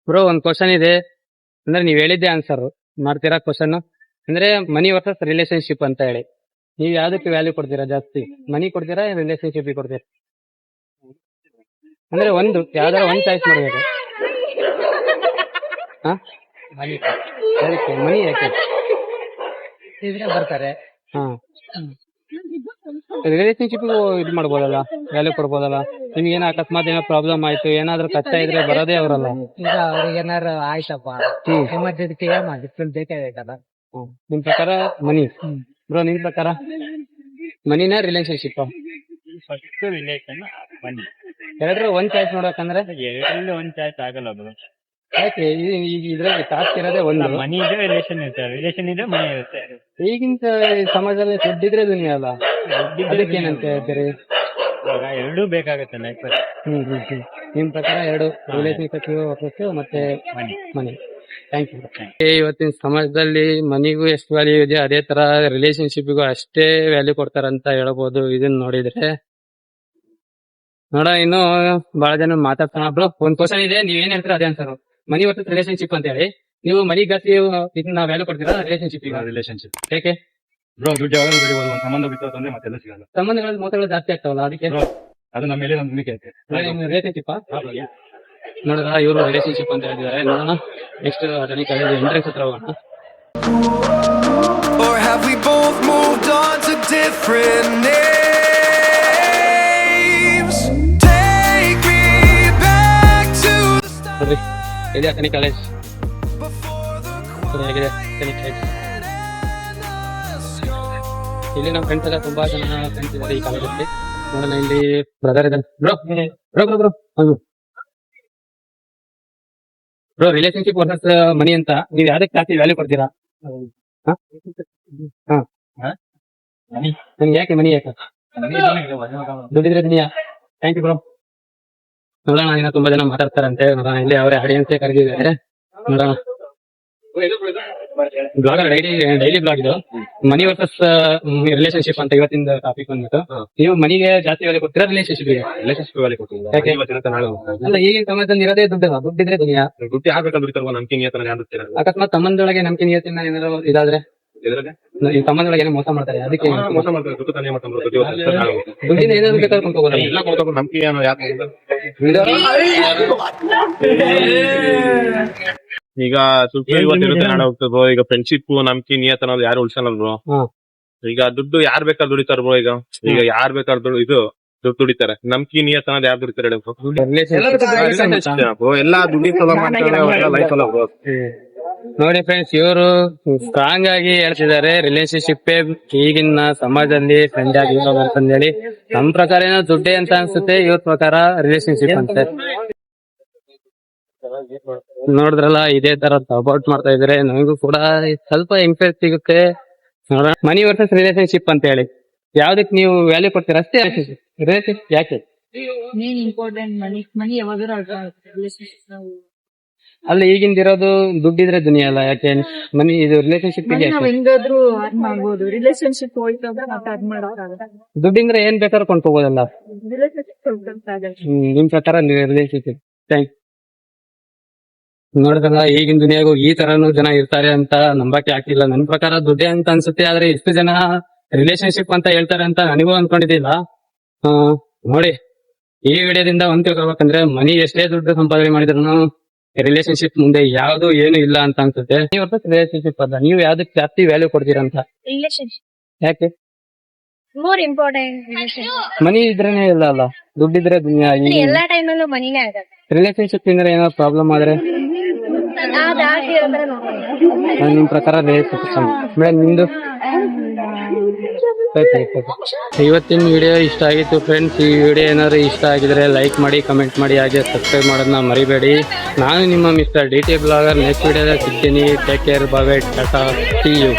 Bro ಒಂದ್ question ಇದೆ, ಅಂದ್ರೆ ನೀವ್ ಹೇಳಿದ್ದೆ ಆನ್ಸರ್ ಮಾಡ್ತೀರಾ ಕ್ವಶನ್. ಅಂದ್ರೆ ಮನಿ ವರ್ಸಸ್ ರಿಲೇಶನ್ಶಿಪ್ ಅಂತ ಹೇಳಿ, ನೀವ್ ಯಾವ್ದಕ್ಕೆ ವ್ಯಾಲ್ಯೂ ಕೊಡ್ತೀರಾ ಜಾಸ್ತಿ? ಮನಿ ಕೊಡ್ತೀರಾ ರಿಲೇಶನ್ಶಿಪ್ ಕೊಡ್ತೀರಾ? ಅಂದ್ರೆ ಒಂದು ಯಾವ್ದಾರ ಒಂದ್ ಚಾಯ್ಸ್ ಮಾಡ್ಬೇಕು. ಹಾ ಅದಕ್ಕೆ ಮನಿ ಯಾಕೆ ಬರ್ತಾರೆ? ಹಾ ರಿಲೇಶನ್ಶಿಪ್ ಇದು ಮಾಡ್ಬೋದಲ್ಲ, ವ್ಯಾಲ್ಯೂ ಕೊಡ್ಬೋದಲ್ಲ. ನಿಮ್ಗೆ ಏನೋ ಅಕಸ್ಮಾತ್ ಏನೋ ಪ್ರಾಬ್ಲಮ್ ಆಯ್ತು, ಏನಾದ್ರೂ ಕಷ್ಟ ಇದ್ರೆ ಬರೋದೇ ಅವರಲ್ಲ. ಈಗ ಅವ್ರಿಗೆ ಏನಾರು ಆಯ್ತಪ್ಪ ಎಮರ್ಜೆನ್ಸಿ ಬೇಕಾಗೈತಲ್ಲ. ನಿಮ್ ಪ್ರಕಾರ ಮನಿ. ಬ್ರೋ ನಿಮ್ ಪ್ರಕಾರ ಮನಿನ ರಿಲೇಶನ್ಶಿಪ್? ಫಸ್ಟ್ ರಿಲೇಷನ್ ಮನಿ. ಎರಡ್ರ ಒಂದ್ ಚಾಯ್ಸ್ ನೋಡಕಂದ್ರೆ ಎರಡರಲ್ಲಿ ಒಂದ್ ಚಾಯ್ಸ್ ಆಗಲ್ಲ ಬ್ರೋ. ಯಾಕೆ ಈಗ ಇದ್ರಲ್ಲಿ ಟಾಸ್ಕ್ ಇರೋದೇ ಒಂದು. ಮನಿ ಇದೆ, ರಿಲೇಷನ್ ಇರುತ್ತೆ. ರಿಲೇಷನ್ ಇದೆ, ಮನಿ ಇರುತ್ತೆ. ಈಗಿನ ಸಮಾಜದಲ್ಲಿ ದುಡ್ಡಿದ್ರೆ ದುನಿಯಾ ಅಲ್ಲ, ಅದಕ್ಕೆ ಏನಂತ ಹೇಳ್ತೀರಿ? ಇವಾಗ ಎರಡೂ ಬೇಕಾಗುತ್ತೆ ಲೈಫಲ್ಲಿ. ನಿಮ್ ಪ್ರಕಾರ ಎರಡು ರಿಲೇಶನ್ಶಿಪ್ ಮತ್ತೆ ಮನಿ. ಮನಿ. Thank you. ಇವತ್ತಿನ ಸಮಾಜದಲ್ಲಿ ಮನಿಗೂ ಎಷ್ಟು ವ್ಯಾಲ್ಯೂ ಇದೆ, ಅದೇ ತರ ರಿಲೇಶನ್ಶಿಪ್ಗೂ ಅಷ್ಟೇ ವ್ಯಾಲ್ಯೂ ಕೊಡ್ತಾರಂತ ಹೇಳ್ಬೋದು. ಇದನ್ನ ನೋಡಿದ್ರೆ ಇನ್ನು ಬಹಳ ಜನ ಮಾತಾಡ್ತಾನ. ಬ್ರೋ ಒಂದ್ ಕ್ವಶನ್ ಇದೆ, ನೀವ್ ಏನ್ ಹೇಳ್ತೀರಾ ಅದೇ ಆನ್ಸರ್. ಮನಿ ವರ್ಸಸ್ ರಿಲೇಶನ್ಶಿಪ್ ಅಂತ ಹೇಳಿ, ನೀವು ಮನಿ ಜಾಸ್ತಿ ಇದನ್ನ ವ್ಯಾಲ್ಯೂ ಕೊಡ್ತೀರಾ ರಿಲೇಶನ್ಶಿಪ್? ರಿಲೇಶನ್ಶಿಪ್ ಯಾಕೆ ಬ್ರೋ? ದುಡ್ಡು ಯಾವಾಗ ದುಡಿಬೋದು, ಒಂದು ಸಂಬಂಧ ಬಿಟ್ಟು ಅಂದ್ರೆ ಮತ್ತೆಲ್ಲ ಸಿಗಲ್ಲ. ಸಂಬಂಧಗಳಲ್ಲಿ ಮೋಸಗಳು ಜಾಸ್ತಿ ಆಗ್ತಾವಲ್ಲ, ಅದಕ್ಕೆ ಅದು ನಮ್ಮ ಮೇಲೆ ನಮ್ಗೆ ನಂಬಿಕೆ ಐತೆ. ರಿಲೇಶನ್ಶಿಪ್ ನೋಡಿದ್ರ ಇವರು ರಿಲೇಶನ್ಶಿಪ್ ಅಂತ ಹೇಳಿದ್ದಾರೆ. ನೋಡೋಣ ನೆಕ್ಸ್ಟ್ ಅದಕ್ಕೆ ಎಂಟ್ರೆನ್ಸ್ ಹತ್ರ ಹೋಗೋಣ. Or have we both moved on to different names? Take me back to the start ನೋಡ್ರಿ ಇದೆ ಅತನಿ ಕಾಲೇಜ್. before the ಹೇಗಿದೆ ಅತನಿ ಕಾಲೇಜ್? ಇಲ್ಲಿ ನಮ್ಮ ಫ್ರೆಂಡ್ಸ್ ಎಲ್ಲ ತುಂಬಾ ಜನ ಫ್ರೆಂಡ್ಸ್ ಇದ್ದಾರೆ ಈ ಕಾಲೇಜಲ್ಲಿ. ನೋಡೋಣ ಇಲ್ಲಿ ಬ್ರದರ್ ಇದ್ದಾರೆ. Bro bro bro bro bro relationship versus money ಅಂತ ನೀವ್ ಯಾವ್ದಕ್ಕೆ ಜಾಸ್ತಿ ವ್ಯಾಲ್ಯೂ ಕೊಡ್ತೀರಾ? ನನ್ಗೆ ಯಾಕೆ ಮನಿ ಯಾಕೆ? ದುಡ್ಡಿದ್ರೆ ದುನಿಯಾ. Thank you bro. ನೋಡೋಣ ಇನ್ನ ತುಂಬಾ ಜನ ಮಾತಾಡ್ತಾರಂತೆ. ನೋಡೋಣ ಇಲ್ಲಿ ಅವರೇ ಆಡಿಯನ್ಸ್ ಕರೆದಿದ್ದಾರೆ. ನೋಡೋಣ ಬ್ಲಾಗರ್ ಡೈಲಿ ಬ್ಲಾಗ್ ಇದು. ಮನಿ ವರ್ಸಸ್ ರಿಲೇಶನ್ಶಿಪ್ ಅಂತ ಇವತ್ತಿನ ಟಾಪಿಕ್ ಬಂದ್ಬಿಟ್ಟು, ನೀವು ಮನಿಗೆ ಜಾಸ್ತಿ ವ್ಯಾಲ್ಯೂ ಕೊಡ್ತೀರಾ ರಿಲೇಶನ್ಶಿಪ್ ಗೆ? ರಿಲೇಶನ್ಶಿಪ್ ವ್ಯಾಲ್ಯೂ ಕೊಡ್ತೀನಿ. ಯಾಕೆ? ಅಲ್ಲ ಈಗಿನ ಸಮಾಜದಲ್ಲಿ ಇರೋದೇ ದುಡ್ಡಲ್ಲ, ದುಡ್ಡಿದ್ರೆ ದುನಿಯಾ. ದುಡ್ಡು ಯಾಕೆ ದುಡಿತಾರಲ್ಲ, ನಂಬಿಕೆ ನಿಯತನ ಯಾರು ಅಕಸ್ಮಾತ್ ಸಂಬಂಧದೊಳಗೆ ನಂಬಿಕೆ ನಿಯತ್ತಿನ ಏನಾದ್ರು ಇದಾದ್ರೆ, ಈ ಸಂಬಂಧದೊಳಗೆ ಏನೋ ಮೋಸ ಮಾಡ್ತಾರೆ, ಅದಕ್ಕೆ ಮೋಸ ಮಾಡ್ತಾರೆ. ದುಡ್ಡು ತಾನೇ ಮಾಡ್ತಾರೆ. ದುಡ್ಡಿನ ಏನಾದ್ರು ಬೇಕಾದ್ರೆ ಕೊಂಡ್ಕೋಬೋದಲ್ಲ. ಎಲ್ಲ ಕೊಡ್ತಾರೆ, ನಂಬಿಕೆ ಏನೋ ಯಾಕೆ? ಈಗ ಸುಟ್ಟು ಇವತ್ತಿರುತ್ತೆ ನಾಳೆ ಹೋಗ್ತದೆ ಬ್ರೋ. ಈಗ ಫ್ರೆಂಡ್ಶಿಪ್ ನಂಬಿಕೆ ನಿಯತ ಅನ್ನೋದು ಯಾರು ಉಳ್ಸಲ್ಲ ಬ್ರೋ. ಈಗ ದುಡ್ಡು ಯಾರ್ ಬೇಕಾದ್ರೆ ದುಡಿತಾರ ಬ್ರೋ. ಈಗ ಯಾರ್ ಬೇಕಾದ್ರೆ ದುಡ್ಡು ದುಡಿತಾರೆ. ನಂಬಿಕೆ ನಿಯತ ಅನ್ನೋದು ಯಾರು ದುಡಿತಾರೆ ಬ್ರೋ? ಎಲ್ಲಾ ದುಡಿತಲ್ಲ ಲೈಫ್ ಅಲ್ಲ ಬ್ರೋ. ನೋಡಿ ಫ್ರೆಂಡ್ಸ್, ಇವರು ಸ್ಟ್ರಾಂಗ್ ಆಗಿ ಹೇಳ್ತಿದ್ದಾರೆ ರಿಲೇಶನ್ಶಿಪ್ ಈಗಿನ ಸಮಾಜದಲ್ಲಿ ಫ್ರೆಂಡ್ ಆಗಿ ಅಂತ ಹೇಳಿ. ನಮ್ ಪ್ರಕಾರ ಏನೋ ದುಡ್ಡೇ ಅಂತ ಅನ್ಸುತ್ತೆ, ಇವ್ರ ಪ್ರಕಾರ ರಿಲೇಶನ್ಶಿಪ್ ಅಂತೆ. ನೋಡಿದ್ರಲ್ಲ ಇದೇ ತರ ಸಪೋರ್ಟ್ ಮಾಡ್ತಾ ಇದ್ರೆ ನನಗೂ ಕೂಡ ಸ್ವಲ್ಪ ಇಂಟ್ರೆಸ್ಟ್ ಸಿಗುತ್ತೆ. ನೋಡೋಣ ಮನಿ ವರ್ಸಸ್ ರಿಲೇಶನ್ಶಿಪ್ ಅಂತ ಹೇಳಿ ಯಾವ್ದಕ್ ನೀವು ವ್ಯಾಲ್ಯೂ ಕೊಡ್ತೀರಾ ಅಷ್ಟೇ? ರಿಲೇಶನ್ಶಿಪ್ ಯಾಕೆ? ಅಲ್ಲ ಈಗಿಂದಿರೋದು ದುಡ್ಡಿದ್ರೆ ದುನಿಯಾ ಅಲ್ಲ, ಯಾಕೆ ಮನಿ ಇದು ರಿಲೇಶನ್ಶಿಪ್ ದುಡ್ಡಿಂದ್ರೆ ಏನ್ ಬೇಕಾದ್ರೂ ಕೊಂಡ್ಕೋಬೋದಲ್ಲ. ನಿಮ್ ಪ್ರಕಾರ ರಿಲೇಶನ್ಶಿಪ್. ಥ್ಯಾಂಕ್ ನೋಡಿದ್ರಲ್ಲ ಈಗಿನ ದುನಿಯಾಗೂ ಈ ತರನು ಜನ ಇರ್ತಾರೆ ಅಂತ ನಂಬಕ್ಕೆ ಆಗ್ತಿಲ್ಲ. ನನ್ ಪ್ರಕಾರ ದುಡ್ಡೇ ಅಂತ ಅನ್ಸುತ್ತೆ, ಆದ್ರೆ ಎಷ್ಟು ಜನ ರಿಲೇಶನ್ಶಿಪ್ ಅಂತ ಹೇಳ್ತಾರೆ ಅಂತ ನನಗೂ ಅನ್ಕೊಂಡಿದ್ದಿಲ್ಲ. ನೋಡಿ ಈ ವಿಡಿಯೋದಿಂದ ಒಂದ್ ತಿಳ್ಕೊಬೇಕಂದ್ರೆ ಮನಿ ಎಷ್ಟೇ ದುಡ್ಡು ಸಂಪಾದನೆ ಮಾಡಿದ್ರು ರಿಲೇಶನ್ಶಿಪ್ ಮುಂದೆ ಯಾವ್ದು ಏನು ಇಲ್ಲ ಅಂತ ಅನ್ಸುತ್ತೆ. ನೀವು ರಿಲೇಶನ್ಶಿಪ್ ಅಲ್ಲ, ನೀವು ಯಾವ್ದಕ್ಕೆ ಜಾಸ್ತಿ ವ್ಯಾಲ್ಯೂ ಕೊಡ್ತೀರಾ ಅಂತ? ಯಾಕೆ? More important. ಮನಿ ಇದ್ರೇನೆ ಇಲ್ಲ ಅಲ್ಲ, ದುಡ್ಡಿದ್ರೆ ದುನಿಯಾ. ಎಲ್ಲಾ ಟೈಮಲ್ಲೂ ಮನಿನೇ ಆಗತ್ತೆ. ರಿಲೇಶನ್ಶಿಪ್ ಇಂದ್ರೆ ಏನೋ ಪ್ರಾಬ್ಲಮ್ ಆದ್ರೆ ನಿಮ್ ಪ್ರಕಾರ ಮೇಡಮ್ ನಿಮ್ದು? ಇವತ್ತಿನ ವಿಡಿಯೋ ಇಷ್ಟ ಆಗಿತ್ತು ಫ್ರೆಂಡ್ಸ್. ಈ ವಿಡಿಯೋ ಏನಾದ್ರು ಇಷ್ಟ ಆಗಿದ್ರೆ ಲೈಕ್ ಮಾಡಿ, ಕಮೆಂಟ್ ಮಾಡಿ, ಹಾಗೆ ಸಬ್ಸ್ಕ್ರೈಬ್ ಮಾಡೋದನ್ನ ಮರಿಬೇಡಿ. ನಾನು ನಿಮ್ಮ ಮಿಸ್ಟರ್ DT ಬ್ಲಾಗರ್. ನೆಕ್ಸ್ಟ್ ವಿಡಿಯೋದಲ್ಲಿ ಸಿಗ್ತೀನಿ. Take care, bye, tata, see you.